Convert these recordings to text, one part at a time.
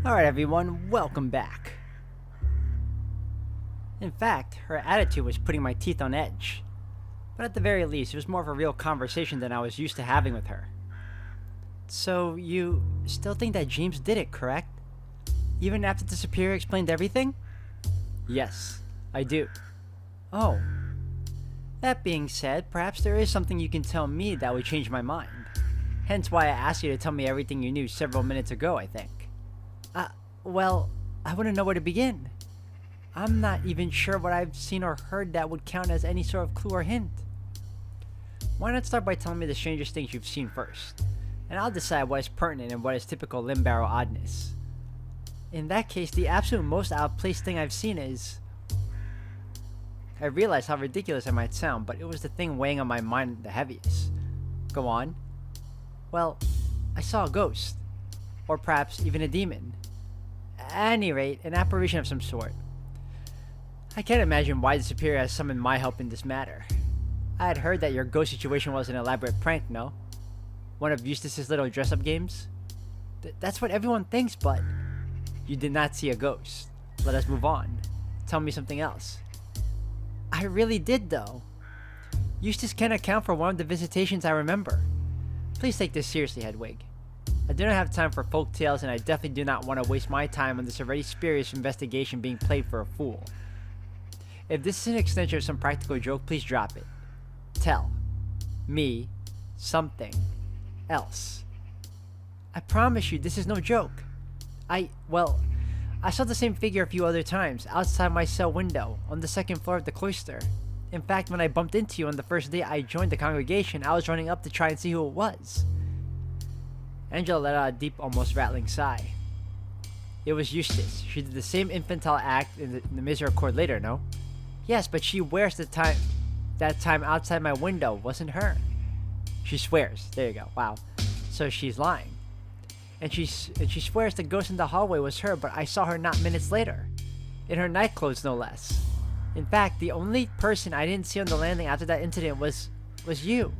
Alright everyone, welcome back. In fact, her attitude was putting my teeth on edge. But at the very least, it was more of a real conversation than I was used to having with her. So, you still think that James did it, correct? Even after the Superior explained everything? Yes, I do. Oh. That being said, perhaps there is something you can tell me that would change my mind. Hence why I asked you to tell me everything you knew several minutes ago, I think. Well, I wouldn't know where to begin. I'm not even sure what I've seen or heard that would count as any sort of clue or hint. Why not start by telling me the strangest things you've seen first, and I'll decide what is pertinent and what is typical limb-barrow oddness. In that case, the absolute most out-of-place thing I've seen is... I realize how ridiculous it might sound, but it was the thing weighing on my mind the heaviest. Go on. Well, I saw a ghost. Or perhaps even a demon. At any rate, an apparition of some sort. I can't imagine why the Superior has summoned my help in this matter. I had heard that your ghost situation was an elaborate prank, no? One of Eustace's little dress-up games? That's what everyone thinks, but... You did not see a ghost. Let us move on. Tell me something else. I really did, though. Eustace can't account for one of the visitations I remember. Please take this seriously, Hedwig. I do not have time for folk tales, and I definitely do not want to waste my time on this already spurious investigation being played for a fool. If this is an extension of some practical joke, please drop it. Tell me something else. I promise you, this is no joke. I saw the same figure a few other times, outside my cell window, on the second floor of the cloister. In fact, when I bumped into you on the first day I joined the congregation, I was running up to try and see who it was. Angela let out a deep, almost rattling sigh. It was Eustace. She did the same infantile act in the Misericorde later, no? Yes, but she wears that time outside my window wasn't her. She swears. There you go. Wow. So she's lying. And she swears the ghost in the hallway was her, but I saw her not minutes later. In her night clothes, no less. In fact, the only person I didn't see on the landing after that incident was you.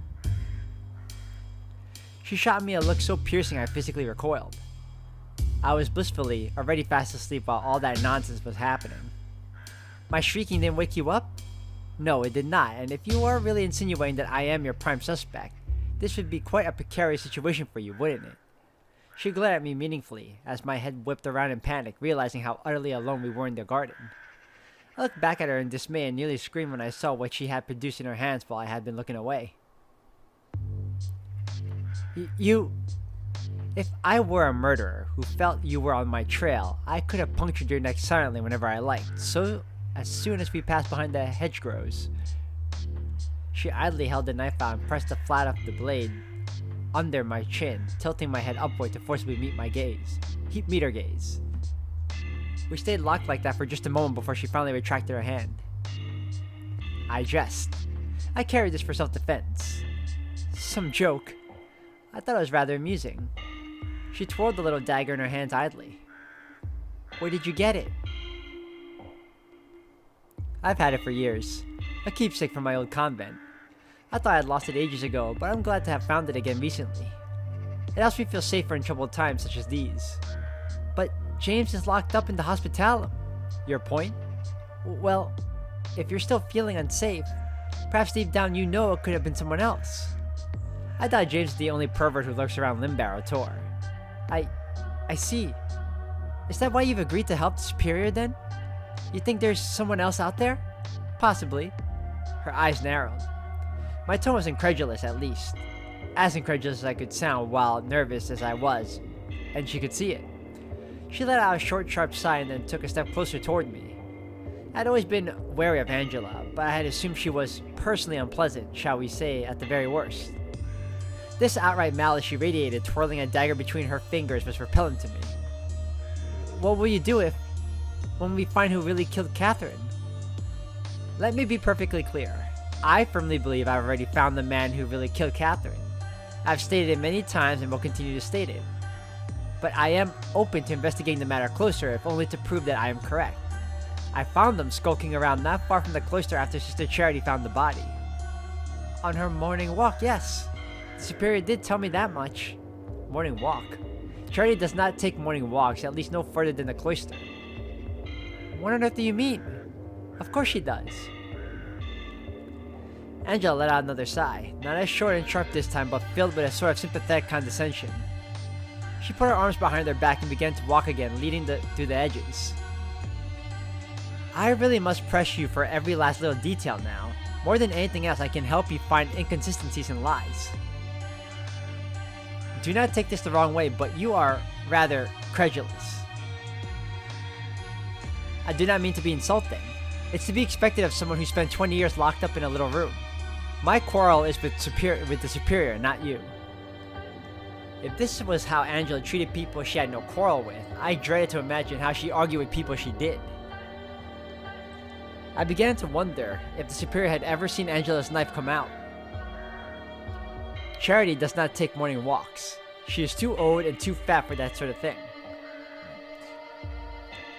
She shot me a look so piercing I physically recoiled. I was blissfully, already fast asleep while all that nonsense was happening. My shrieking didn't wake you up? No, it did not, and if you are really insinuating that I am your prime suspect, this would be quite a precarious situation for you, wouldn't it? She glared at me meaningfully, as my head whipped around in panic, realizing how utterly alone we were in the garden. I looked back at her in dismay and nearly screamed when I saw what she had produced in her hands while I had been looking away. If I were a murderer who felt you were on my trail, I could have punctured your neck silently whenever I liked, so as soon as we passed behind the hedgerows. She idly held the knife out and pressed the flat of the blade under my chin, tilting my head upward to forcibly meet her gaze. We stayed locked like that for just a moment before she finally retracted her hand. I jest. I carried this for self-defense. Some joke. I thought it was rather amusing. She twirled the little dagger in her hands idly. Where did you get it? I've had it for years. A keepsake from my old convent. I thought I had lost it ages ago, but I'm glad to have found it again recently. It helps me feel safer in troubled times such as these. But James is locked up in the hospitalum. Your point? Well, if you're still feeling unsafe, perhaps deep down you know it could have been someone else. I thought James was the only pervert who lurks around Limbarrow Tor. I see. Is that why you've agreed to help the Superior then? You think there's someone else out there? Possibly. Her eyes narrowed. My tone was incredulous, at least. As incredulous as I could sound while nervous as I was, and she could see it. She let out a short, sharp sigh and then took a step closer toward me. I'd always been wary of Angela, but I had assumed she was personally unpleasant, shall we say, at the very worst. This outright malice she radiated, twirling a dagger between her fingers, was repellent to me. What will you do when we find who really killed Catherine? Let me be perfectly clear. I firmly believe I've already found the man who really killed Catherine. I've stated it many times and will continue to state it. But I am open to investigating the matter closer, if only to prove that I am correct. I found them skulking around not far from the cloister after Sister Charity found the body. On her morning walk, yes. The Superior did tell me that much. Morning walk. Charity does not take morning walks, at least no further than the cloister. What on earth do you mean? Of course she does. Angela let out another sigh, not as short and sharp this time, but filled with a sort of sympathetic condescension. She put her arms behind her back and began to walk again, leading through the edges. I really must press you for every last little detail now. More than anything else, I can help you find inconsistencies and lies. Do not take this the wrong way, but you are rather credulous. I do not mean to be insulting. It's to be expected of someone who spent 20 years locked up in a little room. My quarrel is with the superior, not you. If this was how Angela treated people she had no quarrel with, I dreaded to imagine how she argued with people she did. I began to wonder if the superior had ever seen Angela's knife come out. Charity does not take morning walks. She is too old and too fat for that sort of thing.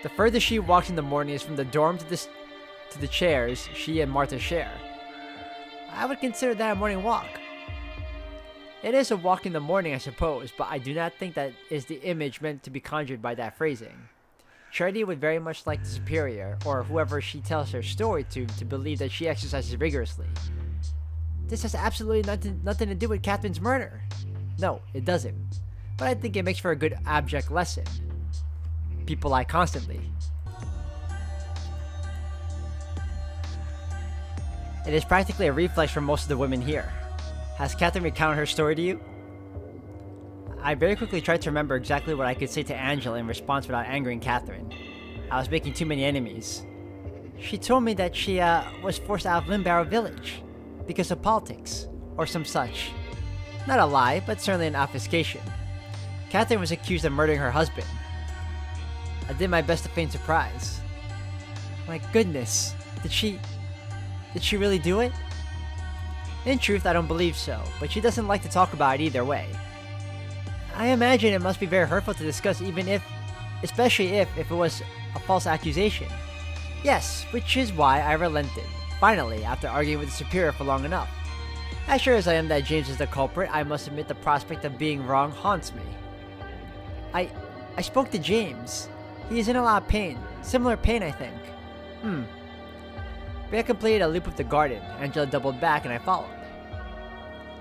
The furthest she walks in the morning is from the dorm to the chairs she and Martha share. I would consider that a morning walk. It is a walk in the morning, I suppose, but I do not think that is the image meant to be conjured by that phrasing. Charity would very much like the superior, or whoever she tells her story to believe that she exercises rigorously. This has absolutely nothing to do with Catherine's murder. No, it doesn't. But I think it makes for a good abject lesson. People lie constantly. It is practically a reflex for most of the women here. Has Catherine recounted her story to you? I very quickly tried to remember exactly what I could say to Angela in response without angering Catherine. I was making too many enemies. She told me that she was forced out of Limbarrow Village because of politics, or some such. Not a lie, but certainly an obfuscation. Catherine was accused of murdering her husband. I did my best to feign surprise. My goodness, did she really do it? In truth, I don't believe so, but she doesn't like to talk about it either way. I imagine it must be very hurtful to discuss, especially if it was a false accusation. Yes, which is why I relented, finally, after arguing with the superior for long enough. As sure as I am that James is the culprit, I must admit the prospect of being wrong haunts me. I spoke to James. He is in a lot of pain. Similar pain, I think. We had completed a loop of the garden. Angela doubled back and I followed.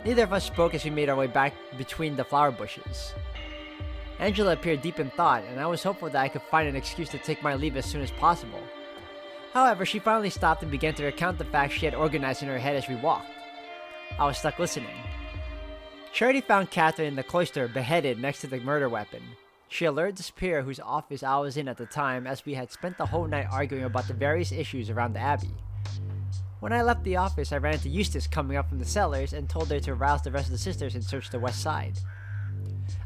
Neither of us spoke as we made our way back between the flower bushes. Angela appeared deep in thought, and I was hopeful that I could find an excuse to take my leave as soon as possible. However, she finally stopped and began to recount the facts she had organized in her head as we walked. I was stuck listening. Charity found Catherine in the cloister beheaded next to the murder weapon. She alerted the superior whose office I was in at the time, as we had spent the whole night arguing about the various issues around the abbey. When I left the office, I ran into Eustace coming up from the cellars and told her to rouse the rest of the sisters and search the west side.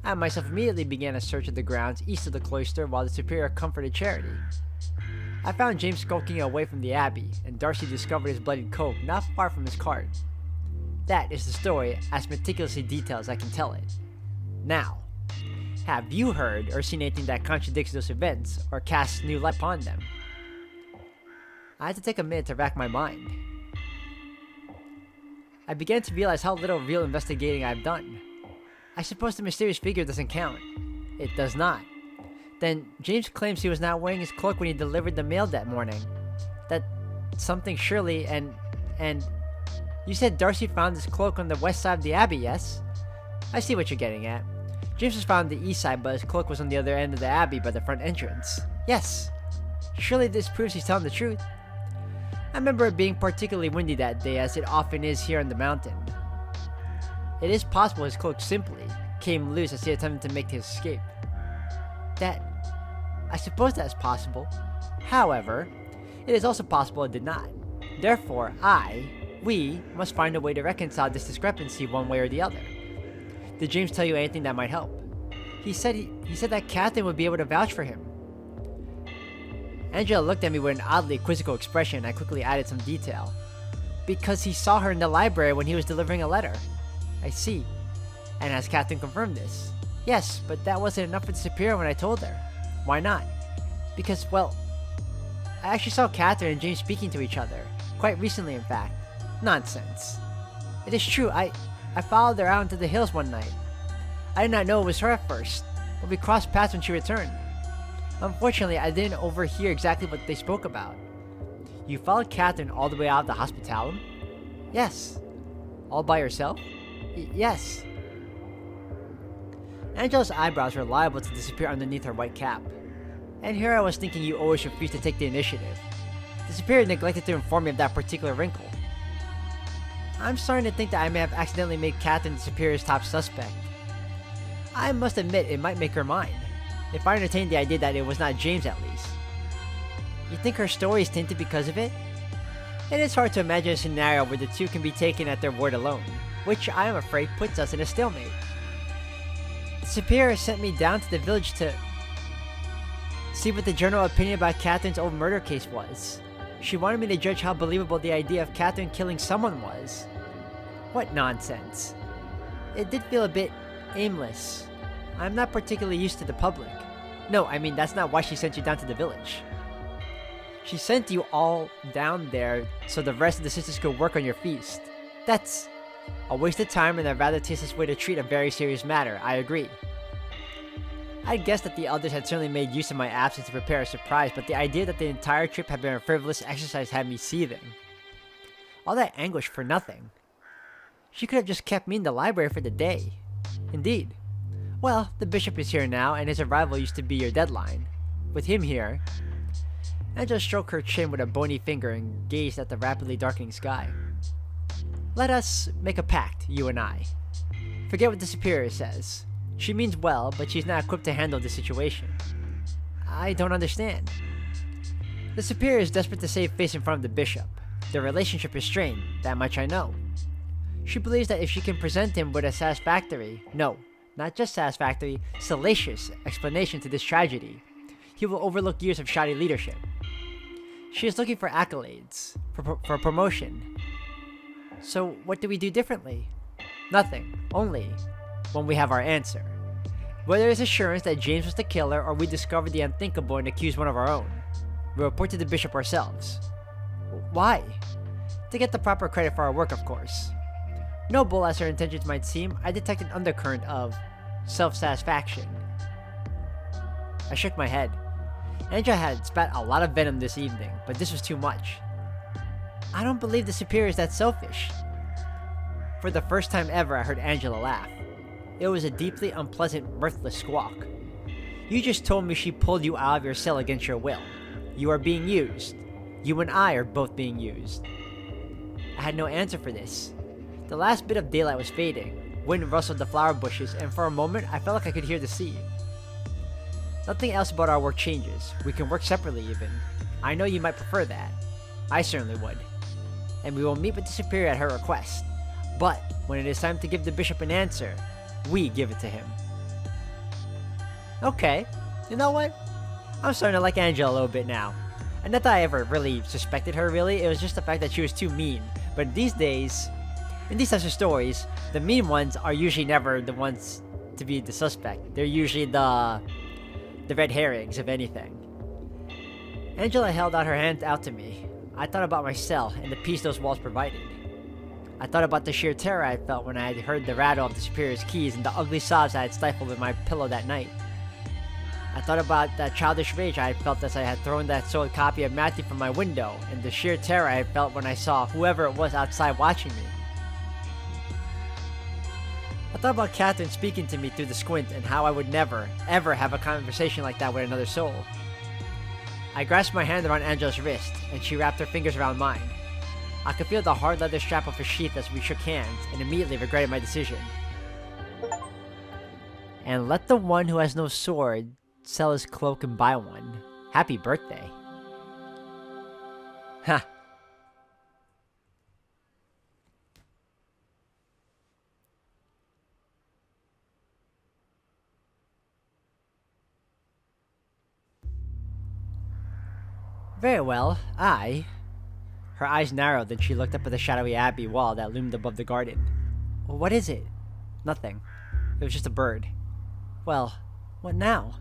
I myself immediately began a search of the grounds east of the cloister while the superior comforted Charity. I found James skulking away from the abbey, and Darcy discovered his bloodied coat not far from his cart. That is the story as meticulously detailed as I can tell it. Now, have you heard or seen anything that contradicts those events or casts new light upon them? I had to take a minute to rack my mind. I began to realize how little real investigating I've done. I suppose the mysterious figure doesn't count. It does not. Then James claims he was not wearing his cloak when he delivered the mail that morning. That something surely and you said Darcy found his cloak on the west side of the abbey, yes? I see what you're getting at. James was found on the east side, but his cloak was on the other end of the abbey by the front entrance. Yes. Surely this proves he's telling the truth. I remember it being particularly windy that day, as it often is here on the mountain. It is possible his cloak simply came loose as he attempted to make his escape. I suppose that's possible. However, it is also possible it did not. Therefore, we must find a way to reconcile this discrepancy one way or the other. Did James tell you anything that might help? He said that Catherine would be able to vouch for him. Angela looked at me with an oddly quizzical expression, and I quickly added some detail. Because he saw her in the library when he was delivering a letter. I see. And has Catherine confirmed this? Yes, but that wasn't enough for the superior when I told her. Why not? Because, well, I actually saw Catherine and James speaking to each other. Quite recently, in fact. Nonsense. It is true, I followed her out into the hills one night. I did not know it was her at first. but we crossed paths when she returned. Unfortunately, I didn't overhear exactly what they spoke about. You followed Catherine all the way out of the hospitalum? Yes. All by yourself? Yes. Angela's eyebrows were liable to disappear underneath her white cap. And here I was thinking you always refused to take the initiative. The superior neglected to inform me of that particular wrinkle. I'm starting to think that I may have accidentally made Catherine the superior's top suspect. I must admit it might make her mine, if I entertained the idea that it was not James at least. You think her story is tainted because of it? It is hard to imagine a scenario where the two can be taken at their word alone, which I am afraid puts us in a stalemate. The superior sent me down to the village to see what the general opinion about Catherine's old murder case was. She wanted me to judge how believable the idea of Catherine killing someone was. What nonsense. It did feel a bit aimless. I'm not particularly used to the public. No, I mean, that's not why she sent you down to the village. She sent you all down there so the rest of the sisters could work on your feast. That's a waste of time and a rather tasteless way to treat a very serious matter, I agree. I guessed that the others had certainly made use of my absence to prepare a surprise, but the idea that the entire trip had been a frivolous exercise had me seething. All that anguish for nothing. She could have just kept me in the library for the day. Indeed. Well, the bishop is here now, and his arrival used to be your deadline. With him here... Angela stroked her chin with a bony finger and gazed at the rapidly darkening sky. Let us make a pact, you and I. Forget what the superior says. She means well, but she's not equipped to handle the situation. I don't understand. The superior is desperate to save face in front of the bishop. Their relationship is strained, that much I know. She believes that if she can present him with a satisfactory, no, not just satisfactory, salacious explanation to this tragedy, he will overlook years of shoddy leadership. She is looking for accolades, for promotion. So what do we do differently? Nothing, only when we have our answer. Whether it's assurance that James was the killer or we discover the unthinkable and accuse one of our own, we report to the bishop ourselves. Why? To get the proper credit for our work, of course. Noble as her intentions might seem, I detected an undercurrent of self-satisfaction. I shook my head. Angela had spat a lot of venom this evening, but this was too much. I don't believe the superior is that selfish. For the first time ever, I heard Angela laugh. It was a deeply unpleasant, mirthless squawk. You just told me she pulled you out of your cell against your will. You are being used. You and I are both being used. I had no answer for this. The last bit of daylight was fading. Wind rustled the flower bushes, and for a moment, I felt like I could hear the sea. Nothing else about our work changes. We can work separately even. I know you might prefer that. I certainly would. And we will meet with the superior at her request. But when it is time to give the bishop an answer, we give it to him. Okay. You know what? I'm starting to like Angela a little bit now. And not that I ever really suspected her, really. It was just the fact that she was too mean. But these days, in these types of stories, the mean ones are usually never the ones to be the suspect. They're usually the red herrings, if anything. Angela held out her hand out to me. I thought about my cell and the peace those walls provided. I thought about the sheer terror I felt when I had heard the rattle of the superior's keys and the ugly sobs I had stifled in my pillow that night. I thought about that childish rage I had felt as I had thrown that soiled copy of Matthew from my window, and the sheer terror I had felt when I saw whoever it was outside watching me. I thought about Catherine speaking to me through the squint and how I would never, ever have a conversation like that with another soul. I grasped my hand around Angela's wrist, and she wrapped her fingers around mine. I could feel the hard leather strap of her sheath as we shook hands, and immediately regretted my decision. And let the one who has no sword sell his cloak and buy one. Happy birthday. Ha. Very well, Her eyes narrowed, then she looked up at the shadowy abbey wall that loomed above the garden. Well, what is it? Nothing. It was just a bird. Well, what now?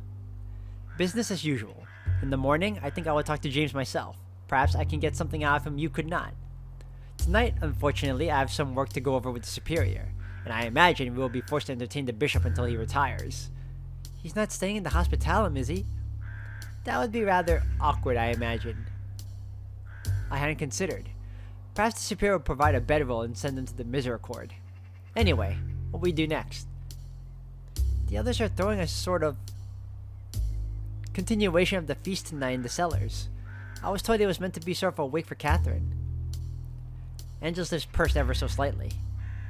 Business as usual. In the morning, I think I will talk to James myself. Perhaps I can get something out of him you could not. Tonight, unfortunately, I have some work to go over with the superior, and I imagine we will be forced to entertain the bishop until he retires. He's not staying in the hospitalum, is he? That would be rather awkward, I imagine. I hadn't considered. Perhaps the superior would provide a bedroll and send them to the Misericorde. Anyway, what we do next? The others are throwing a sort of continuation of the feast tonight in the cellars. I was told it was meant to be sort of a wake for Catherine. Angela's lips pursed ever so slightly.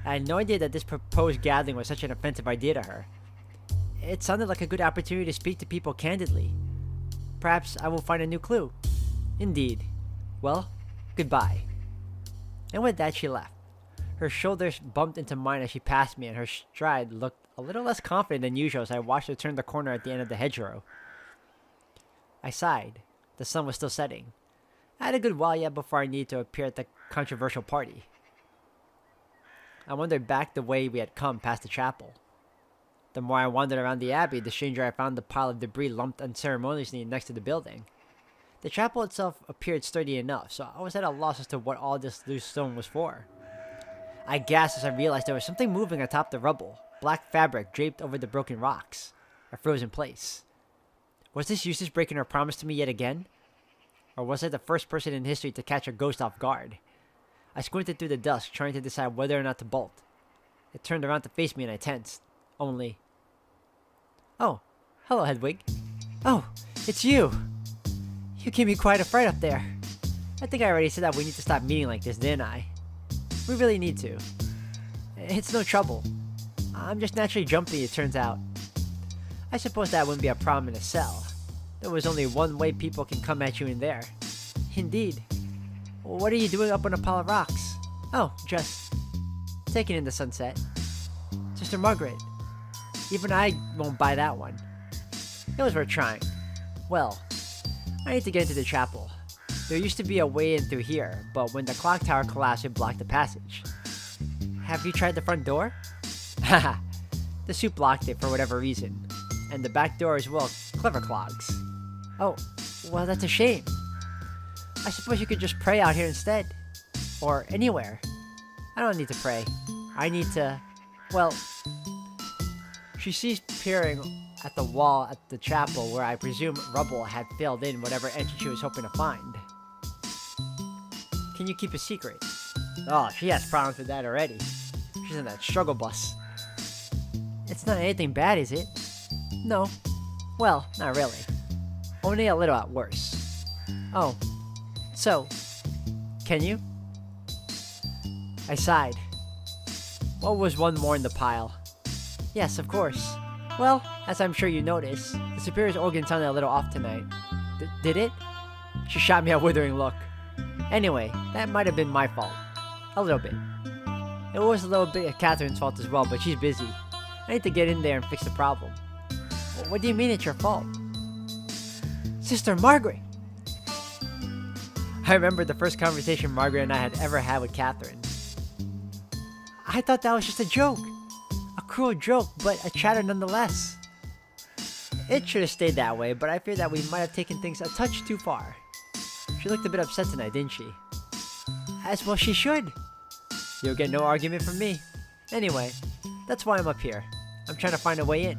I had no idea that this proposed gathering was such an offensive idea to her. It sounded like a good opportunity to speak to people candidly. Perhaps I will find a new clue. Indeed. Well, goodbye. And with that, she left. Her shoulders bumped into mine as she passed me, and her stride looked a little less confident than usual as I watched her turn the corner at the end of the hedgerow. I sighed. The sun was still setting. I had a good while yet before I needed to appear at the controversial party. I wandered back the way we had come past the chapel. The more I wandered around the abbey, the stranger I found the pile of debris lumped unceremoniously next to the building. The chapel itself appeared sturdy enough, so I was at a loss as to what all this loose stone was for. I gasped as I realized there was something moving atop the rubble, black fabric draped over the broken rocks. I froze in place. Was this Eustace breaking her promise to me yet again? Or was I the first person in history to catch a ghost off guard? I squinted through the dusk, trying to decide whether or not to bolt. It turned around to face me and I tensed. Only... Oh, hello, Hedwig. Oh, it's you! You gave me quite a fright up there. I think I already said that we need to stop meeting like this, didn't I? We really need to. It's no trouble. I'm just naturally jumpy, it turns out. I suppose that wouldn't be a problem in a cell. There was only one way people can come at you in there. Indeed. What are you doing up on a pile of rocks? Oh, just taking in the sunset. Sister Margaret. Even I won't buy that one. It was worth trying. Well, I need to get into the chapel. There used to be a way in through here, but when the clock tower collapsed, it blocked the passage. Have you tried the front door? Haha, the soup blocked it for whatever reason. And the back door as well, clever clogs. Oh, well that's a shame. I suppose you could just pray out here instead. Or anywhere. I don't need to pray. I need to... Well... She ceased peering at the wall at the chapel where I presume rubble had filled in whatever entry she was hoping to find. Can you keep a secret? Oh, she has problems with that already. She's in that struggle bus. It's not anything bad, is it? No. Well, not really. Only a little at worst. Oh. So, can you? I sighed. What was one more in the pile? Yes, of course. Well, as I'm sure you noticed, the superior's organ sounded a little off tonight. Did it? She shot me a withering look. Anyway, that might have been my fault. A little bit. It was a little bit of Catherine's fault as well, but she's busy. I need to get in there and fix the problem. What do you mean it's your fault? Sister Margaret! I remember the first conversation Margaret and I had ever had with Catherine. I thought that was just a joke. A cruel joke, but a chatter nonetheless. It should have stayed that way, but I fear that we might have taken things a touch too far. She looked a bit upset tonight, didn't she? As well she should. You'll get no argument from me. Anyway, that's why I'm up here. I'm trying to find a way in.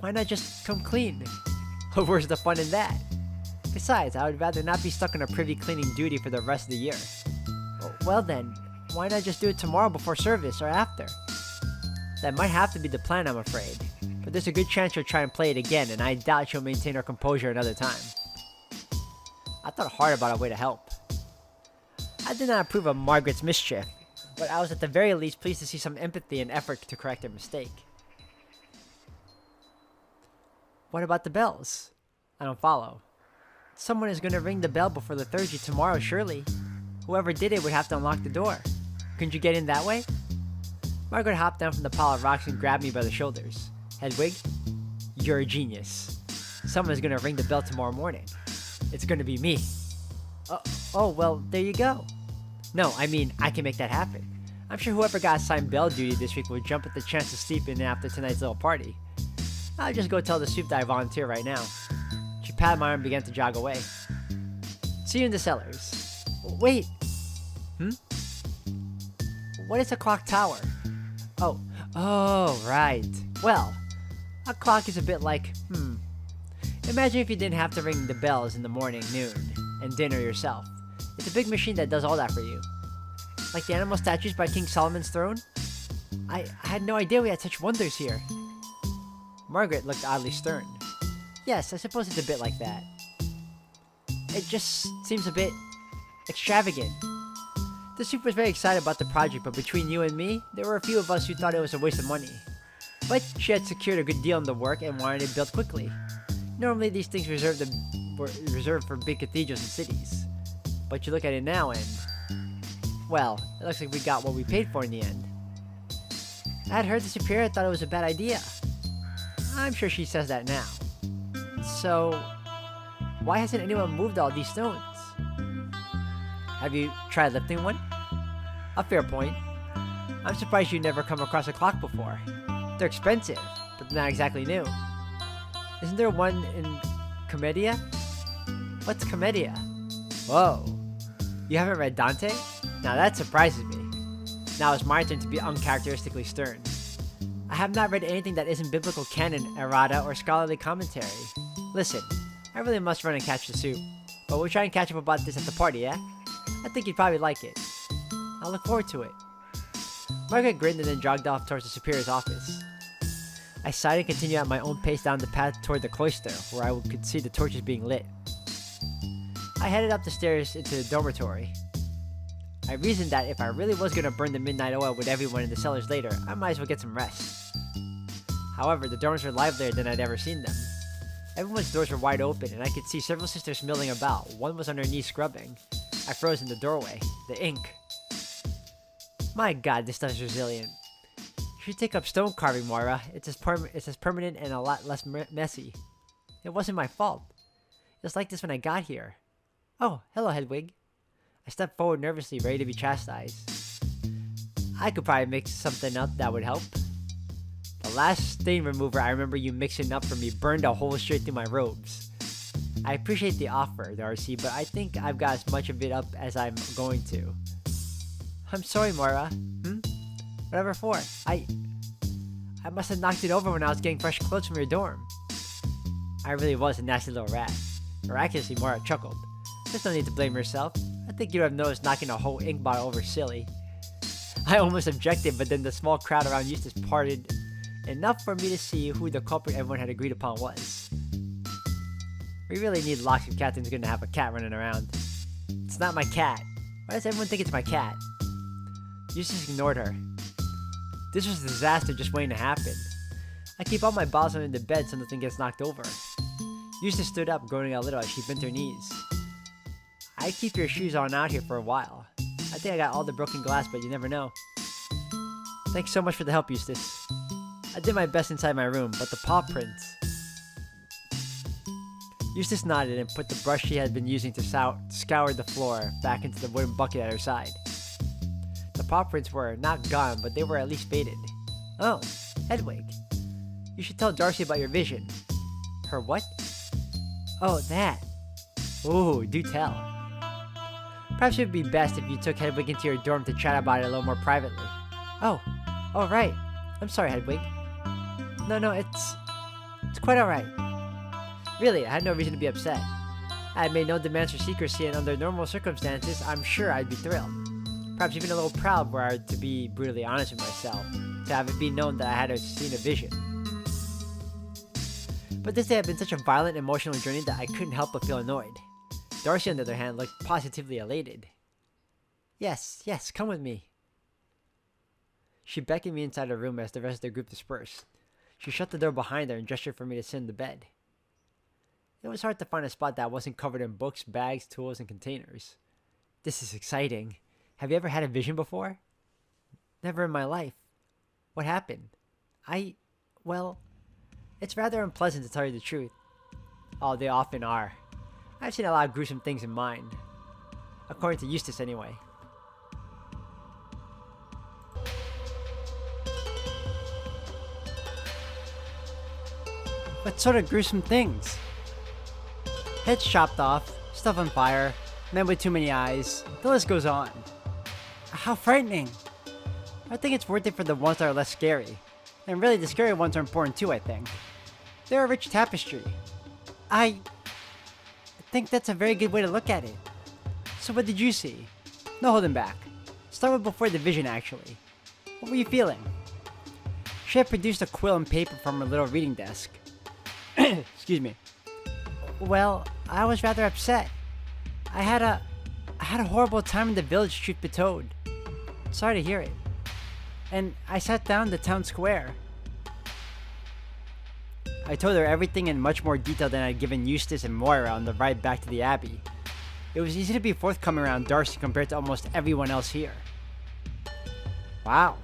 Why not just come clean? Where's the fun in that? Besides, I would rather not be stuck on a privy cleaning duty for the rest of the year. Well then, why not just do it tomorrow before service or after? That might have to be the plan, I'm afraid. But there's a good chance she'll try and play it again, and I doubt she'll maintain her composure another time. I thought hard about a way to help. I did not approve of Margaret's mischief, but I was at the very least pleased to see some empathy and effort to correct her mistake. What about the bells? I don't follow. Someone is going to ring the bell before the Thursday tomorrow, surely. Whoever did it would have to unlock the door. Couldn't you get in that way? Margaret hopped down from the pile of rocks and grabbed me by the shoulders. Hedwig, you're a genius. Someone is going to ring the bell tomorrow morning. It's going to be me. Oh, well, there you go. No, I mean, I can make that happen. I'm sure whoever got assigned bell duty this week would jump at the chance to sleep in after tonight's little party. I'll just go tell the soup that I volunteer right now. She patted my arm and began to jog away. See you in the cellars. Wait. What is a clock tower? Oh, right. Well, A clock is a bit like, imagine if you didn't have to ring the bells in the morning, noon, and dinner yourself. It's a big machine that does all that for you. Like the animal statues by King Solomon's throne? I had no idea we had such wonders here. Margaret looked oddly stern. Yes, I suppose it's a bit like that. It just seems a bit extravagant. The Soup was very excited about the project, but between you and me, there were a few of us who thought it was a waste of money. But she had secured a good deal on the work and wanted it built quickly. Normally these things were reserved for big cathedrals and cities. But you look at it now and, well, it looks like we got what we paid for in the end. I had heard the Superior thought it was a bad idea. I'm sure she says that now. So, why hasn't anyone moved all these stones? Have you tried lifting one? A fair point. I'm surprised you never come across a clock before. They're expensive, but not exactly new. Isn't there one in Commedia? What's Commedia? Whoa. You haven't read Dante? Now that surprises me. Now it's my turn to be uncharacteristically stern. I have not read anything that isn't biblical canon, errata, or scholarly commentary. Listen, I really must run and catch the Soup, but we'll try and catch up about this at the party, yeah? I think you'd probably like it. I'll look forward to it. Margaret grinned and then jogged off towards the Superior's office. I sighed and continued at my own pace down the path toward the cloister, where I could see the torches being lit. I headed up the stairs into the dormitory. I reasoned that if I really was going to burn the midnight oil with everyone in the cellars later, I might as well get some rest. However, the dorms were livelier than I'd ever seen them. Everyone's doors were wide open, and I could see several sisters milling about. One was on her knees scrubbing. I froze in the doorway. The ink. My god, this stuff is resilient. You should take up stone carving, Moira. It's as permanent and a lot less messy. It wasn't my fault. It was like this when I got here. Oh, hello, Hedwig. I stepped forward nervously, ready to be chastised. I could probably mix something up that would help. The last stain remover I remember you mixing up for me burned a hole straight through my robes. I appreciate the offer, Darcy, but I think I've got as much of it up as I'm going to. I'm sorry, Moira. Whatever for? I must have knocked it over when I was getting fresh clothes from your dorm. I really was a nasty little rat. Miraculously, Moira chuckled. There's no need to blame yourself. I think you'd have noticed knocking a whole ink bottle over silly. I almost objected, but then the small crowd around Eustace parted enough for me to see who the culprit everyone had agreed upon was. We really need locks if Catherine's gonna have a cat running around. It's not my cat. Why does everyone think it's my cat? Eustace ignored her. This was a disaster just waiting to happen. I keep all my bottles under the bed so nothing gets knocked over. Eustace stood up, groaning a little as she bent her knees. I keep your shoes on out here for a while. I think I got all the broken glass, but you never know. Thanks so much for the help, Eustace. I did my best inside my room, but the paw prints... Eustace nodded and put the brush she had been using to scour the floor back into the wooden bucket at her side. The paw prints were not gone, but they were at least faded. Oh, Hedwig. You should tell Darcy about your vision. Her what? Oh, that. Ooh, do tell. Perhaps it would be best if you took Hedwig into your dorm to chat about it a little more privately. Oh, right. I'm sorry, Hedwig. No, it's quite alright. Really, I had no reason to be upset. I had made no demands for secrecy, and under normal circumstances, I'm sure I'd be thrilled. Perhaps even a little proud, were I to be brutally honest with myself, to have it be known that I had seen a vision. But this day had been such a violent, emotional journey that I couldn't help but feel annoyed. Darcy, on the other hand, looked positively elated. Yes, come with me. She beckoned me inside her room as the rest of the group dispersed. She shut the door behind her and gestured for me to sit in the bed. It was hard to find a spot that wasn't covered in books, bags, tools, and containers. This is exciting. Have you ever had a vision before? Never in my life. What happened? Well, it's rather unpleasant to tell you the truth. Oh, they often are. I've seen a lot of gruesome things in mine. According to Eustace, anyway. What sort of gruesome things? Heads chopped off, stuff on fire, men with too many eyes, the list goes on. How frightening! I think it's worth it for the ones that are less scary. And really, the scary ones are important too, I think. They're a rich tapestry. I think that's a very good way to look at it. So what did you see? No holding back. Start with before the vision, actually. What were you feeling? She had produced a quill and paper from her little reading desk. Excuse me. Well, I was rather upset. I had a horrible time in the village, truth be told. Sorry to hear it. And I sat down in the town square. I told her everything in much more detail than I'd given Eustace and Moira on the ride back to the Abbey. It was easy to be forthcoming around Darcy compared to almost everyone else here. Wow.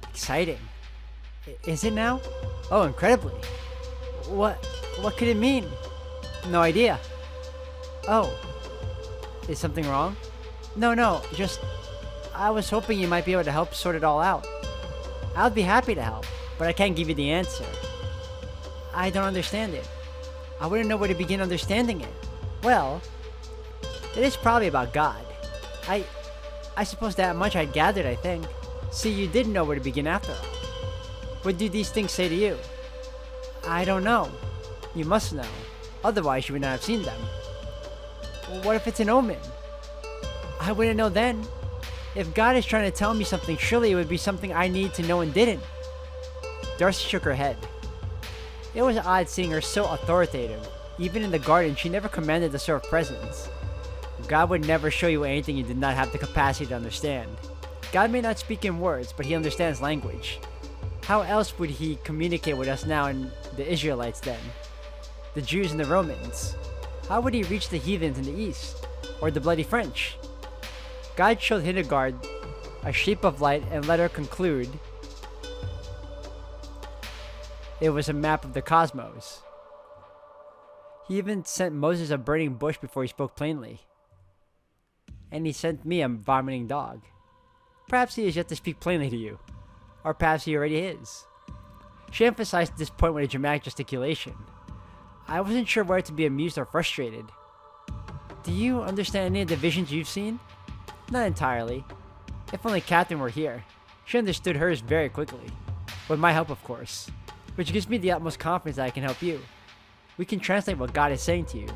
Exciting. Is it now? Oh, incredibly. What could it mean? No idea. Oh. Is something wrong? No, just... I was hoping you might be able to help sort it all out. I'd be happy to help, but I can't give you the answer. I don't understand it. I wouldn't know where to begin understanding it. Well, it is probably about God. I suppose that much I'd gathered, I think. See, you did know where to begin after all. What do these things say to you? I don't know. You must know. Otherwise, you would not have seen them. Well, what if it's an omen? I wouldn't know then. If God is trying to tell me something, surely it would be something I needed to know and didn't. Darcy shook her head. It was odd seeing her so authoritative. Even in the garden, she never commanded the sort of presence. God would never show you anything you did not have the capacity to understand. God may not speak in words, but he understands language. How else would he communicate with us now and the Israelites then? The Jews and the Romans? How would he reach the heathens in the east? Or the bloody French? God showed Hildegard a shape of light and let her conclude it was a map of the cosmos. He even sent Moses a burning bush before he spoke plainly. And he sent me a vomiting dog. Perhaps he is yet to speak plainly to you. Or perhaps he already is. She emphasized this point with a dramatic gesticulation. I wasn't sure whether to be amused or frustrated. Do you understand any of the visions you've seen? Not entirely. If only Catherine were here. She understood hers very quickly. With my help, of course. Which gives me the utmost confidence that I can help you. We can translate what God is saying to you.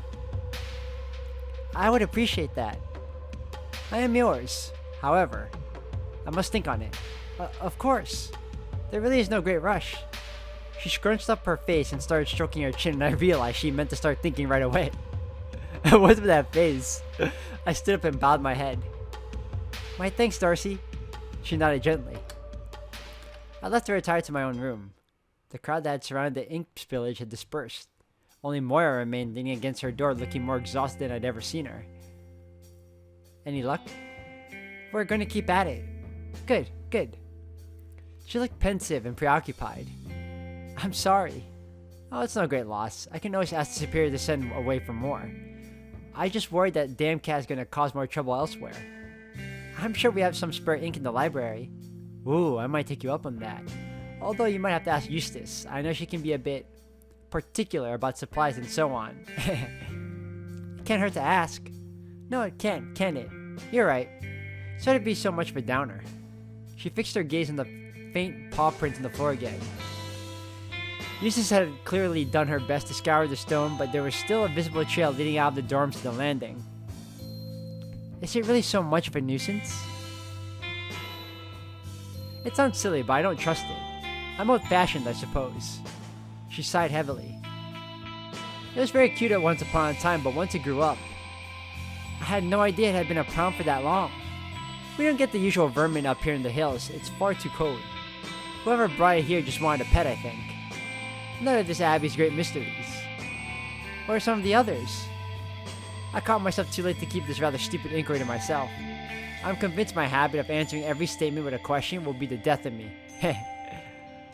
I would appreciate that. I am yours. However, I must think on it. Of course. There really is no great rush. She scrunched up her face and started stroking her chin, and I realized she meant to start thinking right away. What's with that face? I stood up and bowed my head. My thanks, Darcy. She nodded gently. I left to retire to my own room. The crowd that had surrounded the ink spillage had dispersed. Only Moira remained leaning against her door, looking more exhausted than I'd ever seen her. Any luck? We're going to keep at it. Good. She looked pensive and preoccupied. I'm sorry. Oh, it's no great loss. I can always ask the superior to send away for more. I just worried that damn cat's gonna cause more trouble elsewhere. I'm sure we have some spare ink in the library. Ooh, I might take you up on that. Although you might have to ask Eustace. I know she can be a bit particular about supplies and so on. It can't hurt to ask. No, it can't, can it? You're right. Sorry to be so much of a downer. She fixed her gaze on the faint paw prints on the floor again. Eustace had clearly done her best to scour the stone, but there was still a visible trail leading out of the dorms to the landing. Is it really so much of a nuisance? It sounds silly, but I don't trust it. I'm old-fashioned, I suppose. She sighed heavily. It was very cute at once upon a time, but once it grew up, I had no idea it had been a problem for that long. We don't get the usual vermin up here in the hills. It's far too cold. Whoever brought it here just wanted a pet, I think. None of this Abbey's great mysteries. Or some of the others. I caught myself too late to keep this rather stupid inquiry to myself. I'm convinced my habit of answering every statement with a question will be the death of me.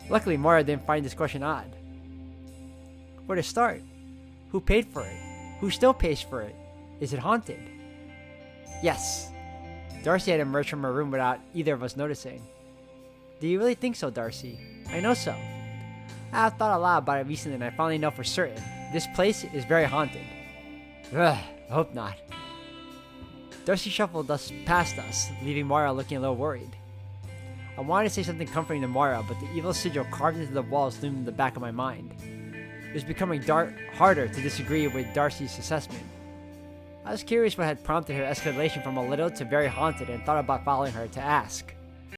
Luckily, Moira didn't find this question odd. Where to start? Who paid for it? Who still pays for it? Is it haunted? Yes. Darcy had emerged from her room without either of us noticing. Do you really think so, Darcy? I know so. I have thought a lot about it recently and I finally know for certain. This place is very haunted. Ugh, I hope not. Darcy shuffled past us, leaving Moira looking a little worried. I wanted to say something comforting to Moira, but the evil sigil carved into the walls loomed in the back of my mind. it was becoming harder to disagree with Darcy's assessment. I was curious what had prompted her escalation from a little to very haunted and thought about following her to ask.